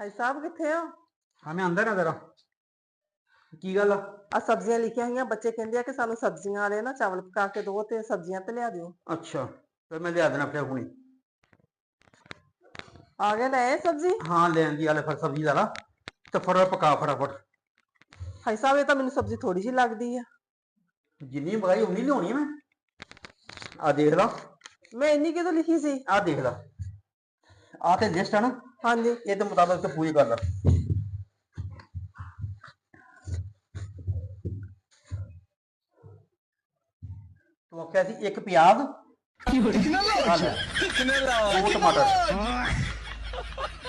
भाई साहब किथे हो? हाँ मैं अंदर है जरा की गल आ सब्जियां लिखिया हुई बच्चे कहते हैं कि सानू सब्जियां वाले ना चावल पका के दो ते सब्जियां ते लिया दियो। अच्छा फिर मैं लिया देना फिर हुणी आ गए ले सब्जी? हाँ लेन दी आले फिर सब्जी ला ला तो फटाफट पका फटाफट भाई साहब ये तो मैनू सब्जी थोड़ी जी लगती है। जिन्नी मंगाई उन्नी लियानी मैं आ देख ला मैं इन्नी की तो लिखी सी। आ देख ला आ ते लिस्ट है ना हाँ जी ये तो मुताबिक तो पूरी कर ला तो आख्या सी एक प्याज दो टमाटर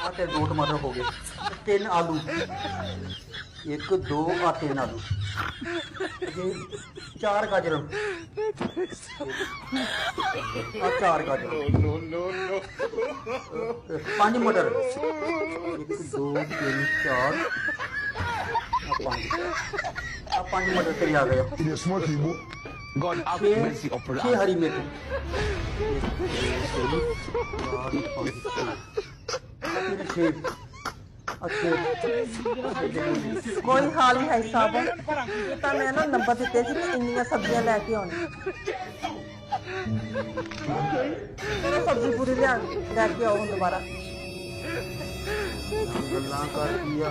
आ ते दो टमाटर हो गए तीन आलू एक दो आ तीन आलू ये चार गाजर आ चार गाजर पांच मटर एक दो तीन चार आ पांच मटर तेरे आ गया In a small table. God have mercy upon us. छह हरी मिर्च कोई हाल नहीं भाई साहब ये तो मैं ना नंबर दिते सी कि इन्नियां सब्जियां लेके आनी चलो सब्जी पूरी लेके आओ हुण दोबारा गल्लां कर दिया